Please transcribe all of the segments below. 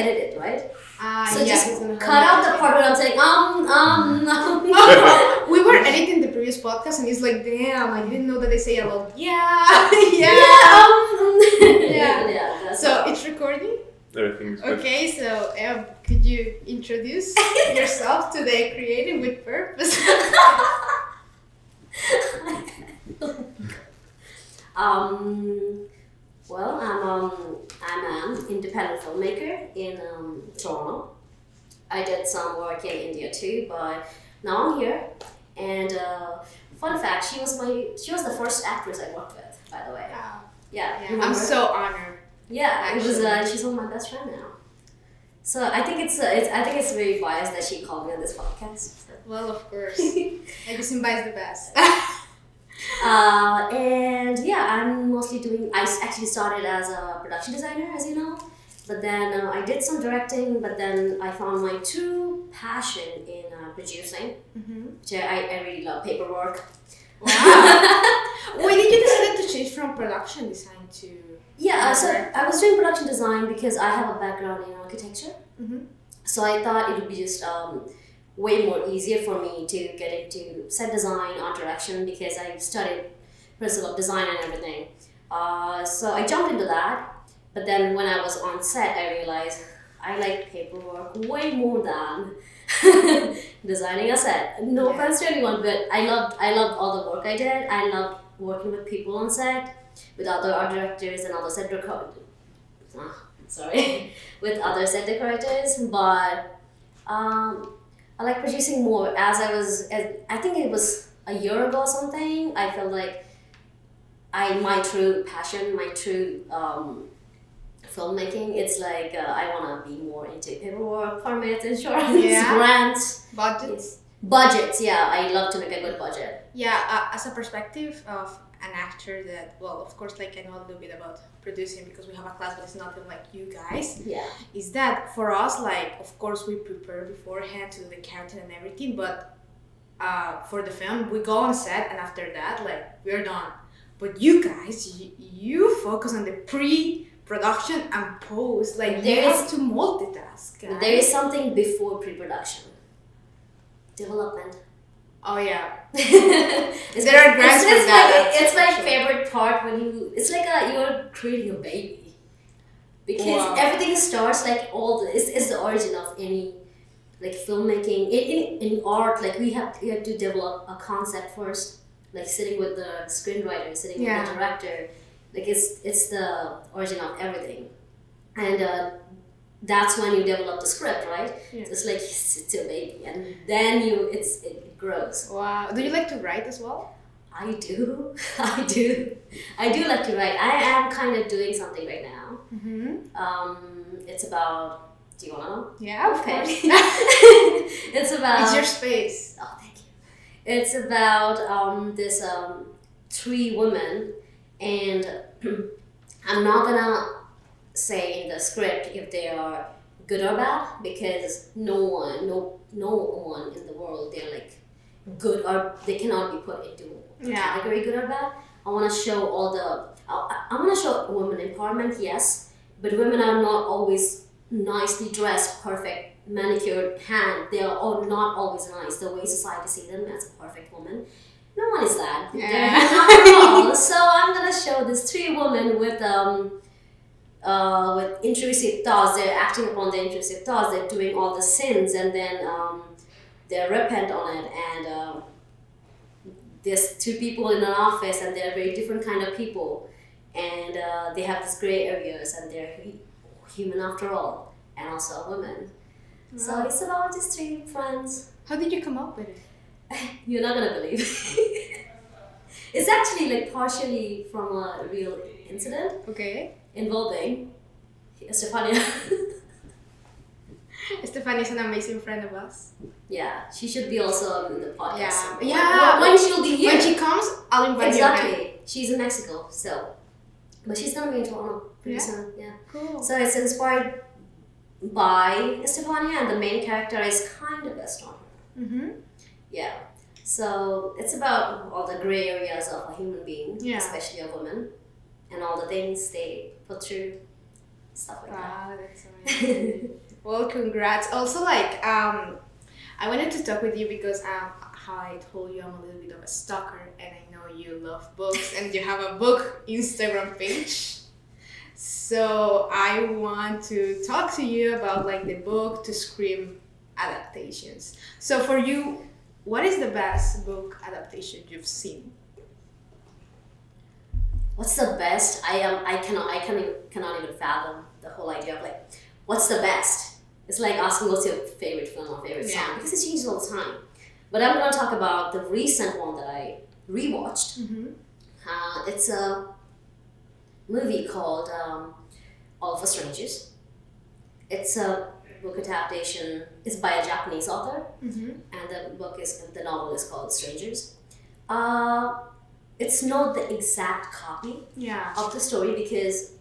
edit it, right? So yeah, just cut out the part where I'm saying We were editing the previous podcast and it's like, damn, I didn't know that they say a lot. Yeah. So it's recording? Everything's good. Okay, so Emme, could you introduce yourself to the Creating with Purpose? Well, I'm an independent filmmaker in Toronto. I did some work in India too, but now I'm here. And fun fact, she was the first actress I worked with, by the way. Yeah. I'm so honored. Yeah, it was. She's one of my best friends now. So I think it's very biased that she called me on this podcast. Well, of course. I just invite the best. And yeah, I'm mostly I actually started as a production designer, as you know, but then I did some directing, but then I found my true passion in producing, which I really love paperwork. Wow. When did you decide to change from production design to... Yeah, so I was doing production design because I have a background in architecture. So I thought it would be just way more easier for me to get into set design, art direction, because I studied principle of design and everything. So I jumped into that, but then when I was on set, I realized I like paperwork way more than designing a set. No offense to anyone, but I loved all the work I did. I loved working with people on set, with other art directors and other set decorators. With other set decorators, but I like producing more. I think it was a year ago or something, I felt like my true passion, my true filmmaking, it's like I want to be more into paperwork, permits, insurance, grants. Budgets, yeah. I love to make a good budget. Yeah, as a perspective of an actor that, well, of course, like I know a little bit about producing because we have a class, but it's nothing like you guys. Yeah. Is that for us, like, of course, we prepare beforehand to do the character and everything, but for the film, we go on set and after that, like, we're done. But you guys, you focus on the pre-production and post. Like, you have to multitask. Guys. There is something before pre-production. Development. Oh yeah. It's my favorite part when it's like you're creating a baby, because everything starts like it's the origin of any like filmmaking in art. Like we have to develop a concept first, like sitting with the screenwriter, sitting with the director. Like it's the origin of everything, and that's when you develop the script, right? Yeah. So it's like it's a baby, and then it grows. Wow. Do you like to write as well? I do like to write. I am kind of doing something right now. It's about. Do you want to know? Yeah, of course. It's about. It's your space. Oh, thank you. It's about this 3 women, and I'm not gonna say in the script if they are good or bad, because no one in the world, they're like good or they cannot be put into the category good or bad. I want to show I want to show women empowerment, yes, but women are not always nicely dressed, perfect, manicured hand. They are all not always nice the way society sees them as a perfect woman. No one is that. They're not at all. So I'm gonna show these 3 women with intrusive thoughts. They're acting upon the intrusive thoughts. They're doing all the sins, and then they repent on it. And there's 2 people in an office, and they're very different kind of people, and they have these gray areas, and they're human after all, and also a woman. Wow. So it's about these 3 friends. How did you come up with it? You're not gonna believe. It's actually like partially from a real incident. Okay. Involving Estefania. Estefania is an amazing friend of us. Yeah, she should be also in the podcast. Yeah. When she'll be here. When she comes, I'll invite her. Exactly. She's in Mexico, so. But she's gonna be in Toronto pretty soon. Yeah. Cool. So it's inspired by Estefania, and the main character is kind of based on her. Yeah. So it's about all the gray areas of a human being, especially a woman, and all the things they put through. stuff like Wow, that's amazing. Well, congrats. Also, like, I wanted to talk with you because how I told you I'm a little bit of a stalker, and I know you love books, and you have a book Instagram page. So I want to talk to you about like the book to screen adaptations. So for you, what is the best book adaptation you've seen? What's the best? I cannot even fathom the whole idea of like, what's the best? It's like asking what's your favorite film or favorite song Yeah. because it changes all the time. But I'm gonna talk about the recent one that I rewatched. Mm-hmm. It's a movie called All of Us Strangers. It's a book adaptation. It's by a Japanese author, Mm-hmm. and the novel is called Strangers. Uh, it's not the exact copy Yeah. of the story because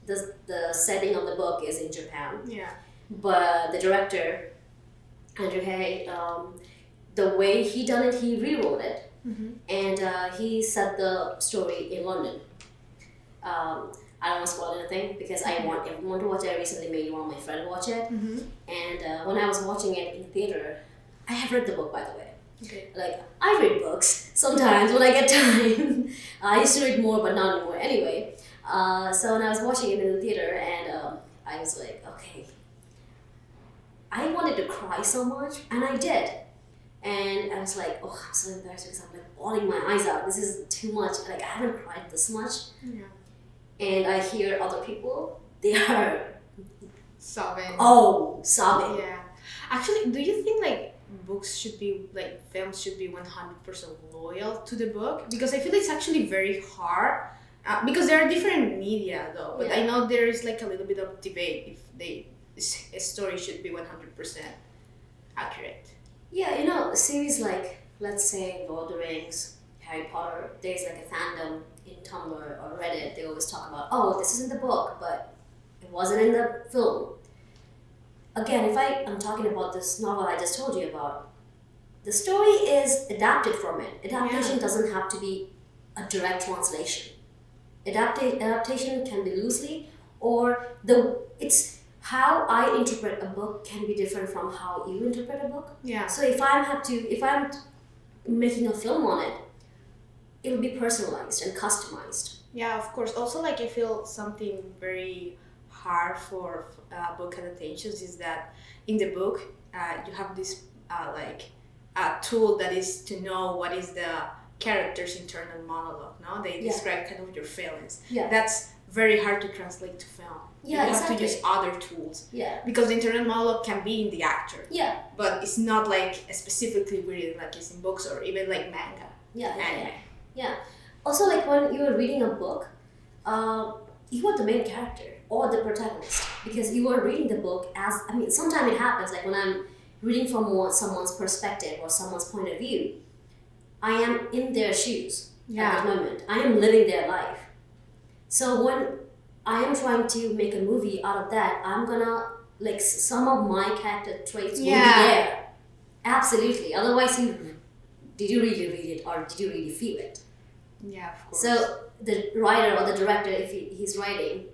the setting of the book is in Japan. Yeah. But the director, Andrew Hay, the way he done it, he rewrote it, Mm-hmm. and he set the story in London. I don't want to spoil anything because I want everyone to watch it. I recently made one of my friends watch it, Mm-hmm. and when I was watching it in the theater, I have read the book, by the way. Okay. Like, I read books sometimes when I get time. I used to read more, but not anymore. Anyway, so when I was watching it in the theater, and I was like, okay, I wanted to cry so much, and I did. And I was like, oh, I'm so embarrassed because I'm like bawling my eyes out. This is too much. Like, I haven't cried this much. Yeah. And I hear other people, they are, Sobbing. sobbing. Yeah. Actually, do you think like books should be like films should be 100% loyal to the book? Because I feel it's actually very hard. Because there are different media though, but I Yeah. know there is like a little bit of debate if a story should be 100% accurate. Yeah, a series like, let's say, Lord of the Rings, Harry Potter, there's like a fandom in Tumblr or Reddit. They always talk about, oh, this is in the book, but it wasn't in the film. Again, if I'm talking about this novel I just told you about, the story is adapted from it. Adaptation Yeah. doesn't have to be a direct translation. Adaptation can be loosely, or it's how I interpret a book can be different from how you interpret a book. Yeah. So if I'm making a film on it, it will be personalized and customized. Yeah, of course. Also, like I feel something very hard for book adaptations is that in the book you have this tool that is to know what is the character's internal monologue. No, they Yeah. describe kind of your feelings. Yeah. That's very hard to translate to film. Yeah, you have to exactly. use other tools Yeah. because the internal monologue can be in the actor, Yeah. but it's not like specifically written like it's in books or even like manga. Yeah. Anime. Yeah. Also, like when you are reading a book, you are the main character or the protagonist because you are reading the book as, sometimes it happens like when I'm reading from someone's perspective or someone's point of view, I am in their shoes at that moment. I am living their life. So when I am trying to make a movie out of that, I'm gonna, like, some of my character traits will be there. Absolutely. Otherwise, did you really read it or did you really feel it? Yeah, of course. So the writer or the director, if he's writing,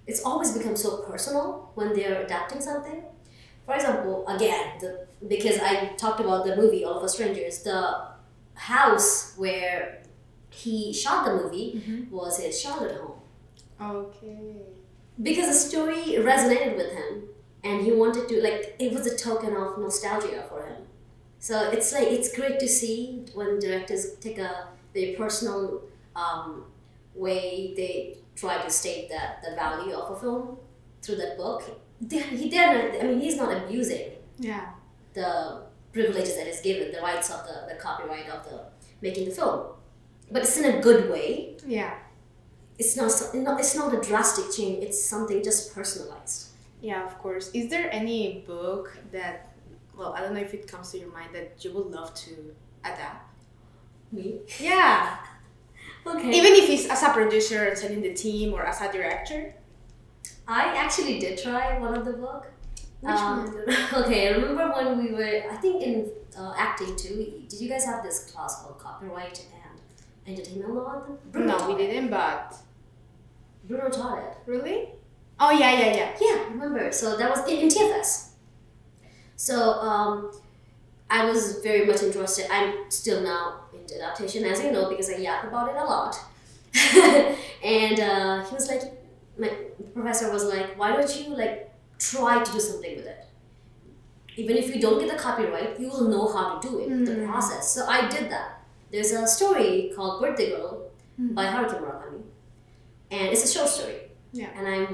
it's always become so personal when they're adapting something. For example, again, because I talked about the movie All of Us Strangers, the house where he shot the movie was his childhood home. Okay. Because the story resonated with him and he wanted to, like, it was a token of nostalgia for him. So it's like, it's great to see when directors take a very personal way, they try to state the value of a film through that book. He's not abusing Yeah. the privileges that is given, the rights of the copyright of the making the film. But it's in a good way. Yeah. It's not a drastic change, it's something just personalized. Yeah, of course. Is there any book that, well, I don't know if it comes to your mind that you would love to adapt? Me? Yeah. Okay. Even if it's as a producer and selling the team or as a director? I actually did try one of the book. Which one? Okay, I remember when we were, I think in acting too, did you guys have this class called Copyright and Entertainment Law? Bruno No, taught we it. didn't, but... Bruno taught it. Really? Oh yeah. Yeah, I remember. So that was in TFS. So I was very much interested. I'm still now into adaptation, as you know, because I yap about it a lot. And he was like, my professor was like, why don't you like try to do something with it? Even if you don't get the copyright, you will know how to do it, the process. So I did that. There's a story called Birthday Girl by Haruki Murakami, and it's a short story. Yeah. And I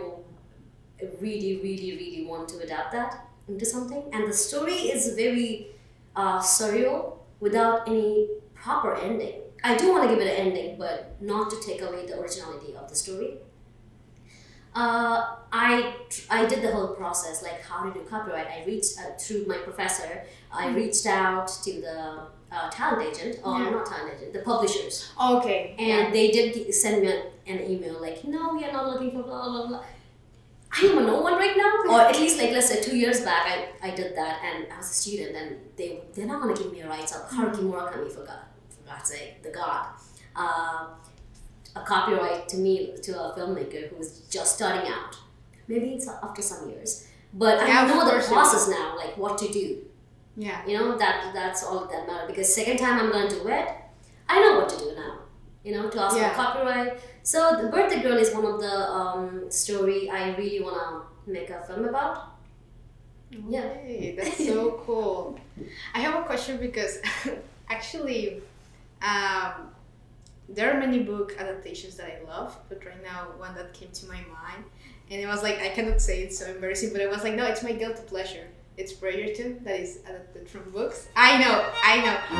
really want to adapt that into something. And the story is very surreal without any proper ending. I do want to give it an ending, but not to take away the originality of the story. I did the whole process, like how to do copyright. I reached through my professor. I reached out to the talent agent, or not talent agent, the publishers, Okay. and they did send me an email like, no, we are not looking for blah blah blah. I don't know one right now, or at least like let's say 2 years back, I did that, and I was a student, and they're not gonna give me a rights of Haruki Murakami for God's sake, the god. A copyright to me, to a filmmaker who was just starting out. Maybe it's after some years, but I know the process now, like what to do. Yeah. You know, that's all that matters, because second time I'm going to do it, I know what to do now. You know, to ask for copyright. So the Birthday Girl is one of the story I really wanna make a film about. Yeah. Hey, that's so cool. I have a question because actually, there are many book adaptations that I love, but right now one that came to my mind, and it was like, I cannot say it's so embarrassing, but it was like, no, it's my guilty pleasure. It's Bridgerton, that is adapted from books. I know.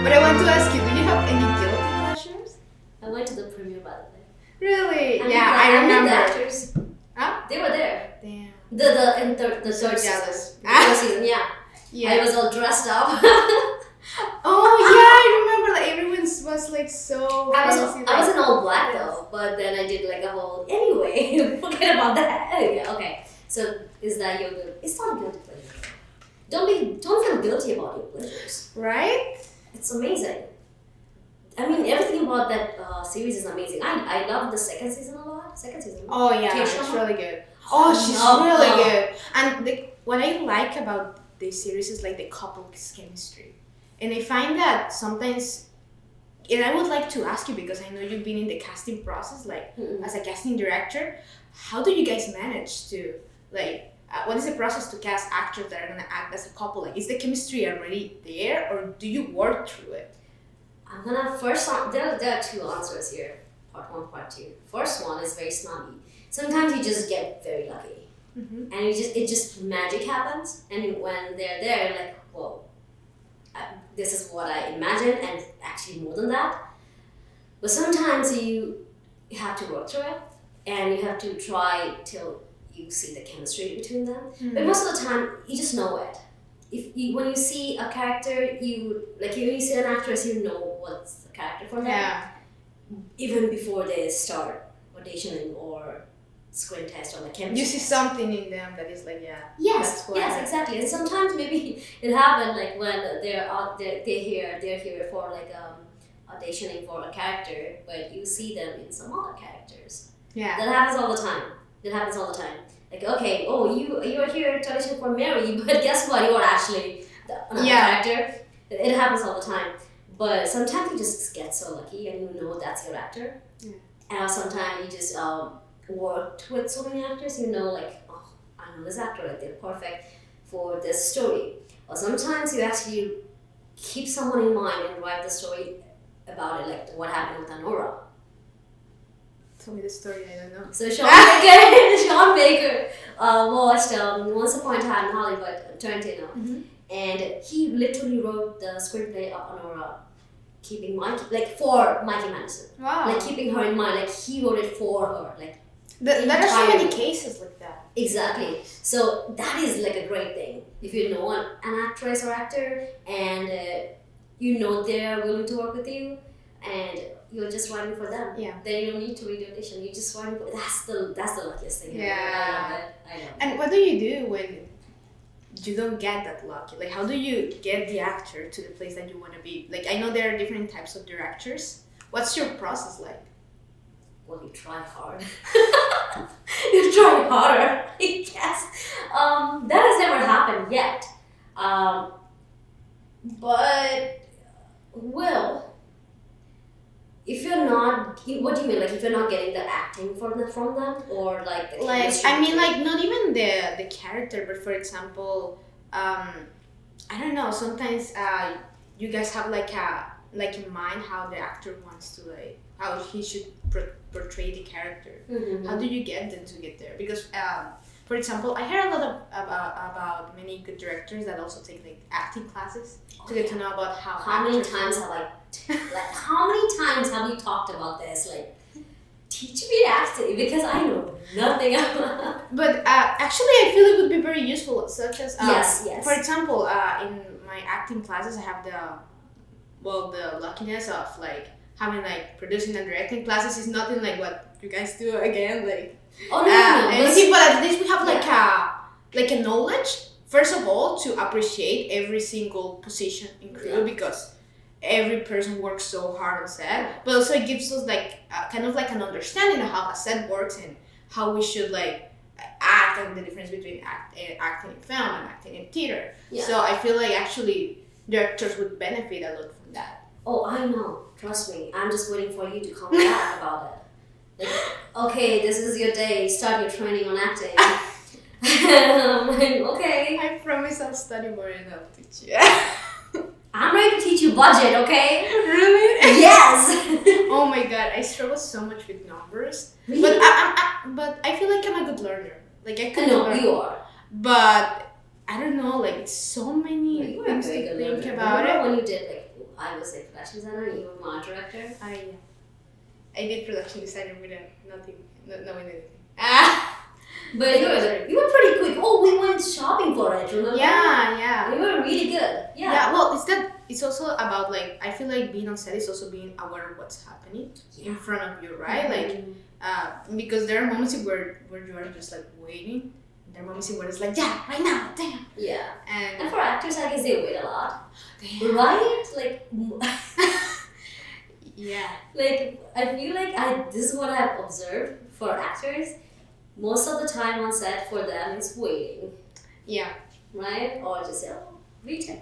But I want to ask you, do you have any guilty pleasures? I went to the premiere, by the way. Really? I remember. The actors. Huh? They were there. Damn. The So third jealous. season. The third season, yeah. Yeah. I was all dressed up. Oh yeah, I remember. Like everyone was like so. I fancy, was like, in all black though, but then I did like a whole anyway. Forget about that. Yeah, okay. So is that your good? It's not a guilty pleasure. Don't feel guilty about your pleasures. Right? It's amazing. I mean, everything about that series is amazing. I love the second season a lot. Second season. Oh yeah, Kate it's Sharma. really good. Oh, she's really good. And what I like about this series is like the couple's chemistry, and I find that sometimes. And I would like to ask you, because I know you've been in the casting process, like as a casting director, how do you guys manage to like? What is the process to cast actors that are gonna act as a couple? Like, is the chemistry already there, or do you work through it? I'm gonna there are two answers here, part one, part two. First one is very snobby. Sometimes you just get very lucky, and it just magic happens. And when they're there, like, whoa, this is what I imagined, and actually more than that. But sometimes you have to work through it, and you have to try till you see the chemistry between them. But most of the time, you just know it. When you see a character, when you see an actress, you know what's the character for them. Yeah. Even before they start auditioning or screen test or the chemistry. You see something in them that is like, yeah. Yes, exactly. And sometimes maybe it happened like when they're out there, they're here for like auditioning for a character, but you see them in some other characters. Yeah. That happens all the time. Like, okay, you're here to audition for Mary, but guess what? You are actually another character. It happens all the time. But sometimes you just get so lucky and you know that's your actor. Yeah. And sometimes you just worked with so many actors, you know, like, oh, I know this actor, like they're perfect for this story. Or sometimes you actually keep someone in mind and write the story about it, like what happened with Anora. Tell me the story, I don't know. So Sean Baker watched Once Upon a Time in Hollywood, Tarantino, and he literally wrote the screenplay of Anora, keeping for Mikey Madison. Wow. Like keeping her in mind, like he wrote it for her, like. There are so many cases like that. Exactly. So that is like a great thing. If you know an actress or actor and you know they're willing to work with you and you're just writing for them. Yeah. Then you don't need to read the audition. You just writing for that's the luckiest thing. Yeah. I love it. And what do you do when you don't get that lucky? Like, how do you get the actor to the place that you want to be? Like, I know there are different types of directors. What's your process like? well, you try hard. You try harder, I guess. That has never happened yet. But, well, if you're not, what do you mean? Like, if you're not getting the acting from them, or like the chemistry I mean, between- like not even the character, but for example, I don't know. Sometimes you guys have like in mind how the actor wants to how he should portray the character. Mhm. How do you get them to get there? Because for example, I hear a lot about many good directors that also take like acting classes to get to know about How many actors times work. how many times have you talked about this? Like, teach me acting because I know nothing about. But actually, I feel it would be very useful, such as Yes. For example, in my acting classes, I have the luckiness of like having like producing and directing classes is nothing like what you guys do again, like. Oh no. Anything, but at least we have like a knowledge first of all to appreciate every single position in crew because every person works so hard on set, but also it gives us like kind of like an understanding of how a set works and how we should like act and the difference between acting in film and acting in theater. Yeah. So I feel like actually directors would benefit a lot from that. Oh, I know. Trust me. I'm just waiting for you to come back about it. Like, okay, this is your day. Start your training on acting. I'm like, okay. I promise I'll study more and I'll teach you. I'm ready to teach you budget, okay? Really? Yes! Oh my god, I struggle so much with numbers. Really? But I feel like I'm a good learner. Like I could know learn. you are. But I don't know, like it's so many You are a things very to good think learner. about Remember it. when you did, like, I was a production designer and you were my director? I did production design without not knowing anything. But you were pretty quick. Oh, we went shopping for it, remember? Yeah. You were really good. Yeah, well, it's also about like I feel like being on set is also being aware of what's happening in front of you, right? Like, because there are moments where you are just like waiting. There are moments where it's like, yeah, right now, damn. Yeah. And And for actors, I guess they wait a lot. damn. Right? Like, Yeah. like I feel like this is what I've observed for actors. Most of the time on set for them is waiting, Yeah. right? Or just retake.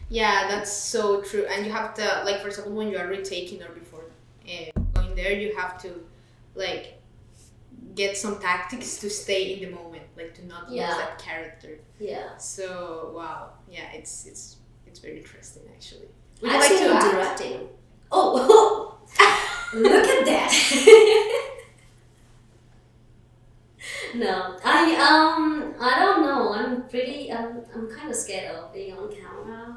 Yeah, that's so true. And you have to, like, for example, when you are retaking or before going there, you have to, like, get some tactics to stay in the moment, like, to not lose that character. Yeah. So, wow. Yeah, it's very interesting, actually. Would you I've like seen to you act? directing. Oh, look at that. No, I don't know. I'm kind of scared of being on camera.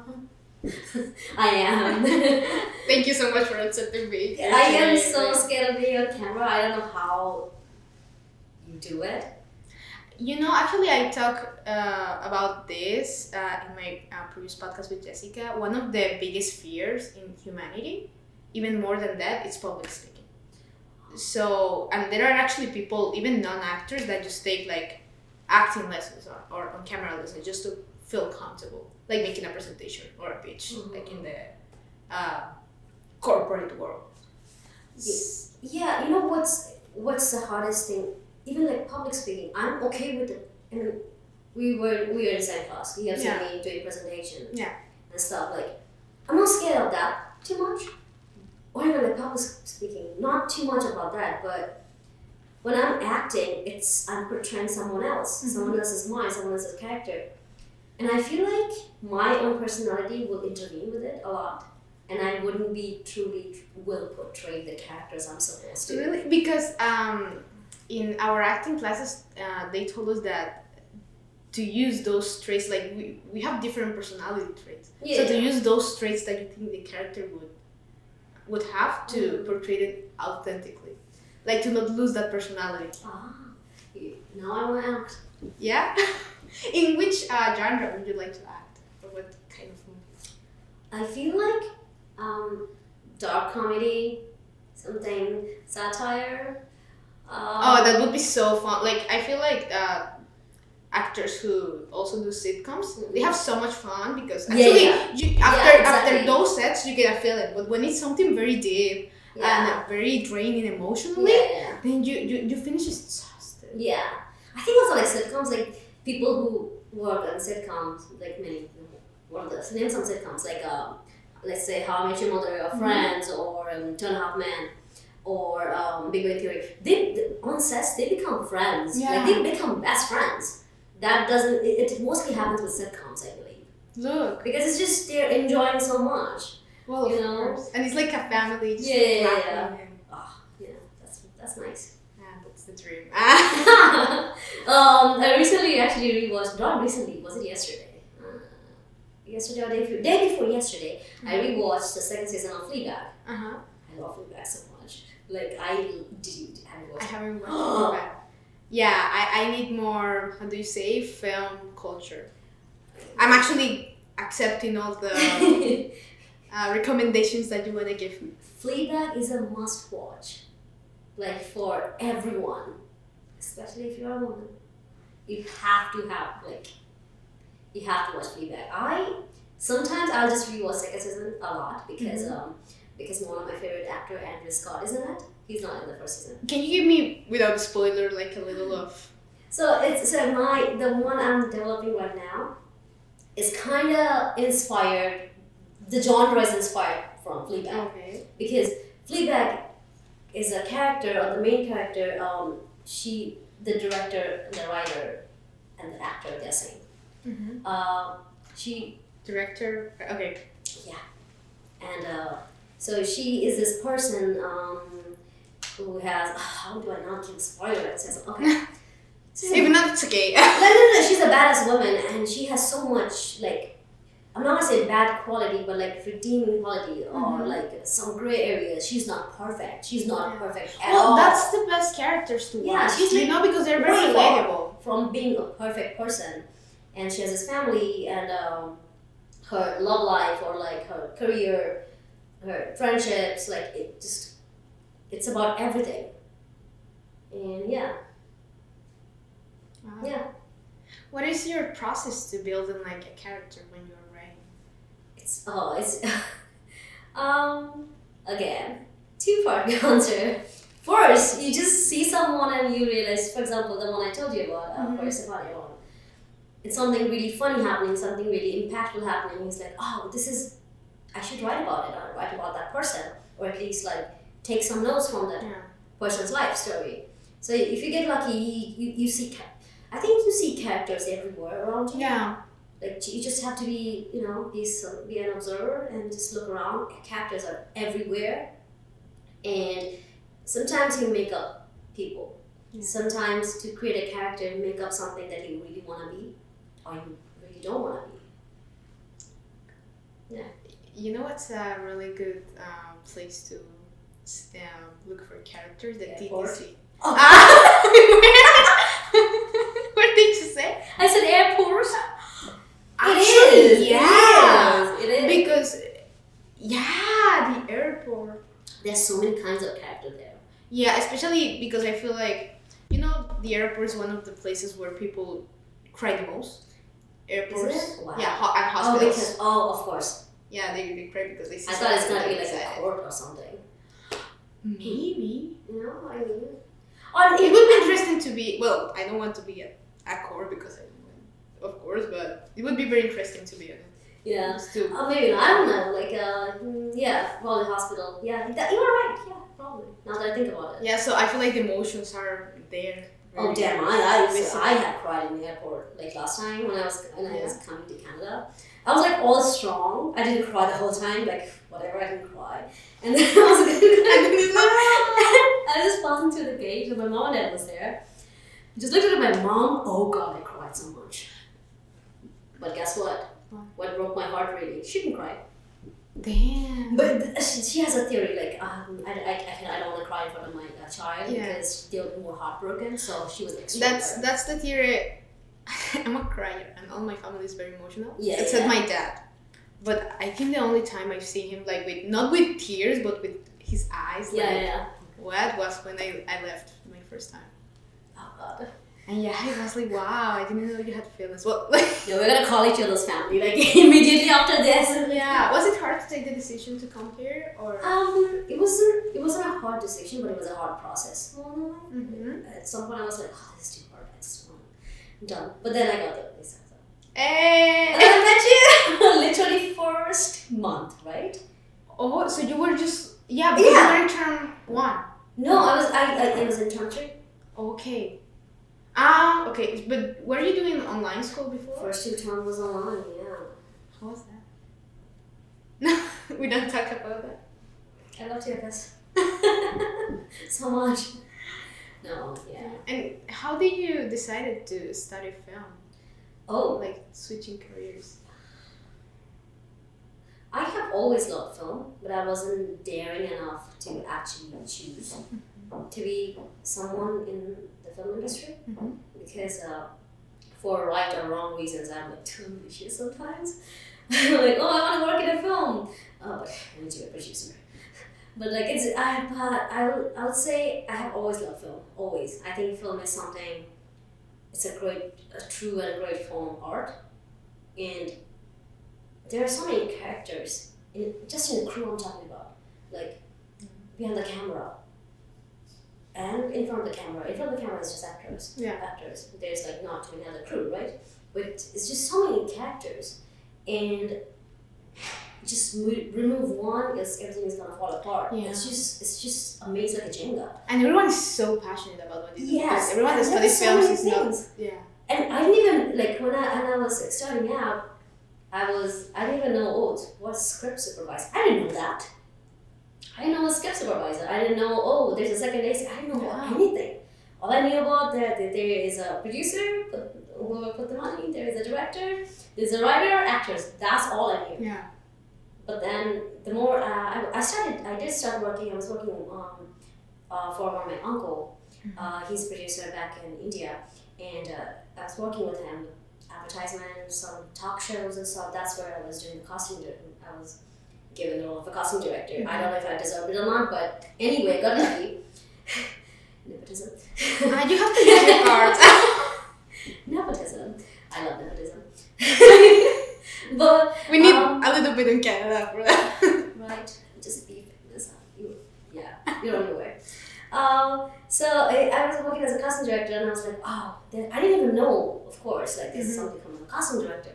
I am. Thank you so much for accepting me. I am so scared of being on camera. I don't know how you do it. You know, actually, I talked about this in my previous podcast with Jessica. One of the biggest fears in humanity, even more than that, is public speaking. So, and there are actually people, even non-actors, that just take like acting lessons or on camera lessons just to feel comfortable, like making a presentation or a pitch, like in the corporate world. Yeah, you know what's the hardest thing? Even like public speaking, I'm okay with it. And we were in the same class. You have seen me doing presentation and stuff. Like, I'm not scared of that too much. Or even like public speaking, not too much about that. But when I'm acting, I'm portraying someone else, someone else's mind, someone else's character, and I feel like my own personality will intervene with it a lot. And I wouldn't be truly will portray the characters I'm supposed to. Really? Because in our acting classes, they told us that to use those traits, like we have different personality traits. Yeah. So to use those traits that you think the character would have to portray it authentically, like to not lose that personality. Now I want to act. Yeah. In which genre would you like to act, or what kind of movie? I feel like dark comedy, something satire. That would be so fun. Like I feel like actors who also do sitcoms, they have so much fun because actually after those sets you get a feeling. But when it's something very deep and very draining emotionally, Then you finish exhausted. Yeah. I think also like sitcoms, like people who work on sitcoms, like many, what are the names on sitcoms, like let's say How I Met Your Mother or Friends or Two and a Half Men or Big Bang Theory. They on sets they become friends. Yeah. Like they become best friends. That doesn't. It mostly happens with sitcoms, I believe. Look. Because it's just they're enjoying so much. Well, you of know. course. And it's like a family. Just Yeah. laughing and- That's nice. Yeah, that's the dream. I recently actually rewatched. Not recently. Was it yesterday? Yesterday or day before yesterday. I rewatched the second season of Fleabag. Uh-huh. I love Fleabag so much. Like I I haven't watched it. Yeah, I need more, how do you say, film culture. I'm actually accepting all the recommendations that you want to give me. Fleabag is a must watch. Like for everyone. Especially if you're a woman. You have to watch Fleabag. Sometimes I'll just rewatch second season a lot because one of my favorite actor, Andrew Scott, is in it. He's not in the first season. Can you give me, without a spoiler, like a little of... The one I'm developing right now is kind of inspired, the genre is inspired from Fleabag. Okay. Because Fleabag is a character, or the main character, the director, and the writer, and the actor, they're saying. Director, okay. Yeah. And so she is this person who has, how do I not give a spoiler? It says, okay. Even though it's okay. No, she's a badass woman and she has so much, like, I'm not gonna say bad quality, but like redeeming quality or like some gray areas. She's not perfect. She's not perfect at all. Well, that's the best characters to watch. Yeah, she's like, because they're very relatable. From being a perfect person. And she has this family and her love life or like her career, her friendships, like it's about everything. And yeah. Wow. Yeah. What is your process to building like a character when you're writing? It's again, two-part answer. First, you just see someone and you realize, for example, the one I told you about, for Stefania one. It's something really funny happening, something really impactful happening. He's like, oh, I should write about it, or write about that person, or at least like take some notes from that person's life story. So if you get lucky, you see, I think you see characters everywhere around you. Yeah. Like you just have to be, be an observer and just look around. Characters are everywhere, and sometimes you make up people. Yeah. Sometimes to create a character, you make up something that you really want to be, or you really don't want to be. Yeah. You know what's a really good place to look for characters? The TTC. Oh. What did you say? I said airport. Actually, It is. Because, the airport. There's so many kinds of characters there. Yeah, especially because I feel like, the airport is one of the places where people cry the most. Airports. Is it? Wow. Yeah, and hospitals. Of course. Yeah, they cry because they see. I thought it's gonna be like a court or something. Maybe. I mean. It would be interesting to be. Well, I don't want to be at court because of course, but it would be very interesting to be in it. Yeah. Still. Maybe not. I don't know. Like, probably hospital. Yeah, you are right. Yeah, probably. Now that I think about it. Yeah, so I feel like the emotions are there. Oh damn! I had cried in the airport like last time when I was coming to Canada. I was like all strong. I didn't cry the whole time. Like whatever, I didn't cry. And then I was passing through the gate, and my mom and dad was there. I just looked at my mom. Oh god, I cried so much. But guess what? What broke my heart really? She didn't cry. Damn. But she has a theory like I don't want to cry in front of my child because they'll be more heartbroken. So she was like. That's the theory. I'm a crier, and all my family is very emotional. Yeah. Except my dad. But I think the only time I've seen him like not with tears, but with his eyes. What was when I left my first time. Oh god. And yeah, I was like, wow, I didn't know you had feelings. Well, Yeah, we're gonna call each other's family like immediately after this. yeah. Was it hard to take the decision to come here, or? It wasn't a hard decision, but it was a hard process. Mm-hmm. At some point, I was like, oh, this is too hard. I just want done. But then I got the visa. So. Hey. And I met you literally first month, right? Oh, so you were just because Yeah. you were in term 1. No, I was in term 3. Okay. Okay. But were you doing online school before? First 2 term was online, yeah. How was that? No, we don't talk about that. I love TFS. So much. No, yeah. And how did you decided to study film? Oh, Like switching careers. I have always loved film, but I wasn't daring enough to actually choose to be someone in the film industry because for right or wrong reasons, I'm like too ambitious sometimes. I'm like, oh, I want to work in a film, but I need to be a producer. But like I would say I have always loved film. Always, I think film is something. It's a true and a great form of art, and there are so many characters just in the crew I'm talking about, like behind the camera and in front of the camera. In front of the camera is just actors. Yeah. Actors. There's like not too many other crew, right? But it's just so many characters, and just remove one, everything is gonna fall apart. Yeah. It's just amazing like a Jenga. And everyone is so passionate about what they do. Yes. Everyone that and studies so films many is not. things. Yeah. And I didn't even like when I was like, starting out. I didn't even know what's script supervisor. I didn't know that. I didn't know a script supervisor. I didn't know there's a second day. I didn't know anything. All I knew about that there is a producer, whoever put the money. There is a director. There's a writer, actors. That's all I knew. Yeah. But then the more I did start working. I was working for my uncle. He's a producer back in India, and I was working with him. Advertisements, some talk shows and stuff. That's where I was doing the costume. I was given the role of a costume director. I don't know if I deserved it or not, but anyway, I got lucky. Nepotism. You have to use your cards. Nepotism. I love nepotism. But We need a little bit in Canada for that. Right. Just be this. You're on your way. So I was working as a costume director, and I was like, I didn't even know, of course, like this is something from a costume director.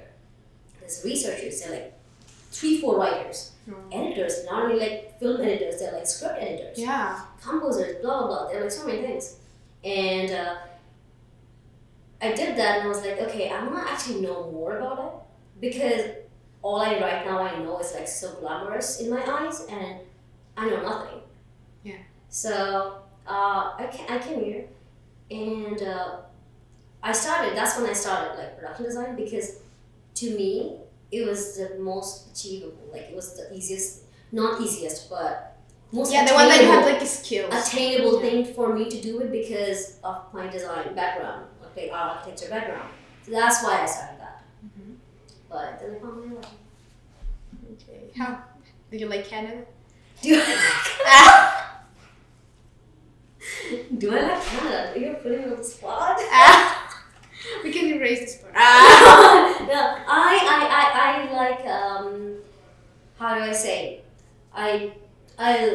There's researchers, they're like 3-4 writers, editors, not only like film editors, they're like script editors, Yeah. composers, blah blah blah. They're like so many things, and I did that, and I was like, okay, I want to actually know more about it because all right now I know is like so glamorous in my eyes, and I know nothing. Yeah. So. I came here, and that's when I started like production design because to me it was the most achievable. Like it was the easiest, not easiest, but most the one that you had like skills. Attainable thing for me to do it because of my design background, like architecture background. So that's why I started that. But then I found my way. Okay. How did you like Canada? Do I like Canada? You're putting me on the spot. We can erase this part. No, I like how do I say? I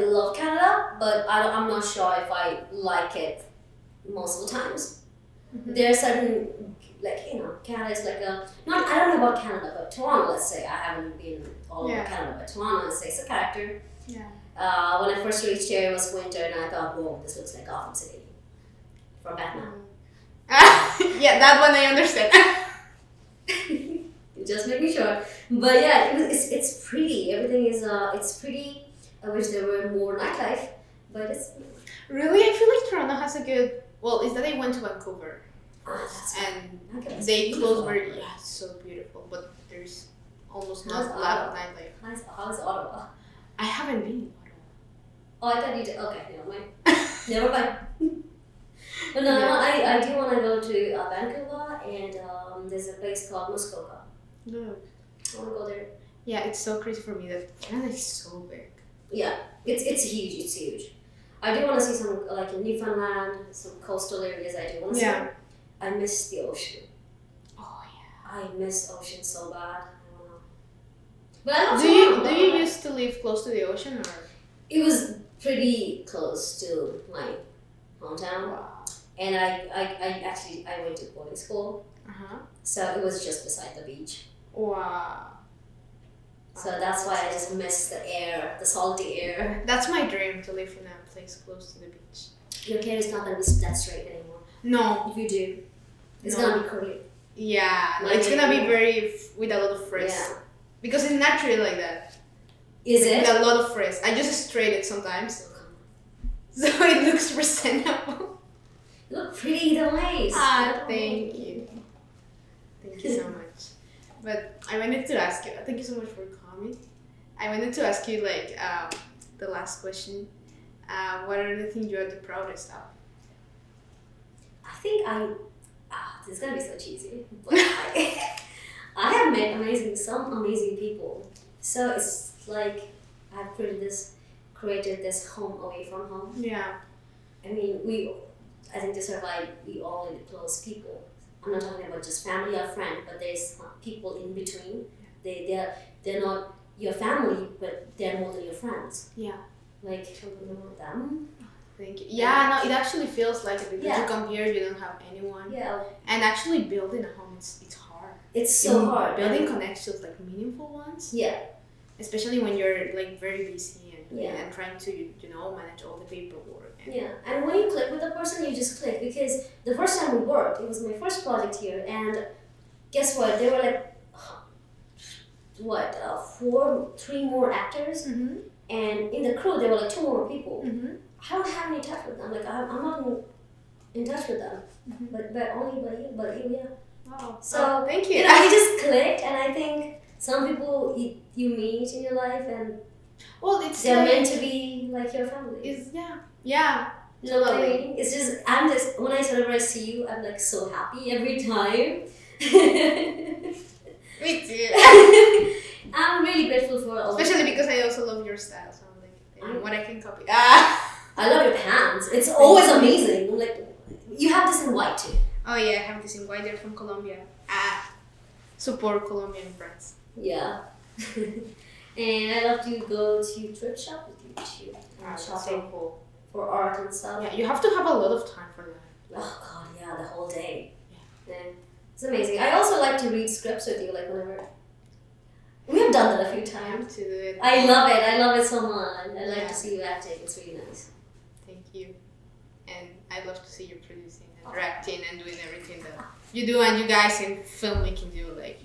love Canada, but I'm not sure if I like it most of the times. There are certain Canada is like a not I don't know about Canada, but Toronto. Let's say I haven't been all over Canada, but Toronto, let's say, it's a character. Yeah. When I first reached here, it was winter, and I thought, whoa, this looks like Gotham City from Batman. Yeah, that one I understand. Just making sure. But yeah, it's pretty. Everything is it's pretty. I wish there were more nightlife, but it's Really, I feel like Toronto has a good. Well, is that I went to Vancouver, and they closed very. Yeah, it's so beautiful, but there's almost not a lot of nightlife. How's Ottawa? I haven't been in Ottawa. Oh, I thought you did. Okay, never mind. Never mind. But no, I do want to go to Vancouver, and there's a place called Muskoka. Look. I want to go there. Yeah, it's so crazy for me that Canada is so big. Yeah, it's huge. It's huge. I do want to see some like in Newfoundland, some coastal areas. I do want to see. I miss the ocean. Oh yeah. I miss ocean so bad. I don't know. But I love Do Toronto. you used to live close to the ocean or? It was pretty close to my hometown. Wow. And I went to boarding school, so it was just beside the beach. Wow. So that's why I just miss the air, the salty air. That's my dream, to live in a place close to the beach. Your hair is not gonna be that straight anymore. No. If you do, it's No. gonna be curly. Yeah, no, Like it's gonna be very with a lot of frizz. Yeah. Because it's naturally like that. Is With it? a lot of frizz. I just straight it sometimes, so it looks presentable. You look pretty either ways. Thank you. Thank you so much. But I wanted to ask you. Thank you so much for coming. I wanted to ask you the last question. What are the things you are the proudest of? I think this is gonna be so cheesy, but I have met some amazing people. So it's like I've created this home away from home. Yeah. I mean, I think to survive, we all need close people. I'm not talking about just family or friend, but there's people in between. They're not your family, but they're more than your friends. Yeah. Like children of them. Thank you. Yeah, no, it actually feels like it because Yeah. you come here, you don't have anyone. Yeah. And actually building a home, it's hard. It's so hard. Building connections, like meaningful ones. Yeah. Especially when you're like very busy and, Yeah. and trying to manage all the paperwork. And Yeah, and when you click with a person, you just click, because the first time we worked, it was my first project here, and guess what? There were like, three more actors, Mm-hmm. and in the crew there were like 2 more people. Mm-hmm. I don't have any touch with them. Like I'm not in touch with them, Mm-hmm. but only by you, yeah. Wow. So thank you. we just clicked, and I think some people you meet in your life, and Well, it's they're like, meant to be like your family. yeah. You know what I Totally. mean? It's just when I see you, I'm like so happy every time. Me too. I'm really grateful for all. Especially because I also love your style, so I'm like, what I can copy. I love your pants. It's always amazing. Like you have this in white too. Oh yeah, I have this in white. They're from Colombia. Support Colombian brands. Yeah. And I love to go to thrift shop with you too. And That's shopping so cool. for art and stuff. Yeah, you have to have a lot of time for that. Oh god, yeah, the whole day. Yeah. And it's amazing. I also like to read scripts with you, like whenever. We have done that a few I times. have to do it. I love it. I love it so much. I like Yeah. to see you acting. It's really nice. Thank you. And I love to see you producing and directing and doing everything that you do, and you guys in filmmaking do. Like,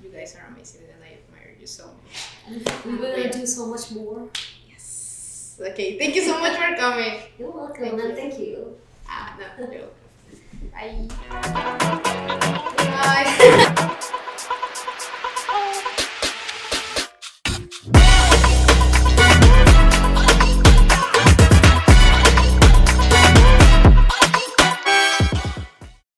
you guys are amazing, and I admire you so much. We were gonna do so much more. Yes. Okay. Thank you so much for coming. You're welcome, Thank and you. thank you. No, you're welcome. Bye.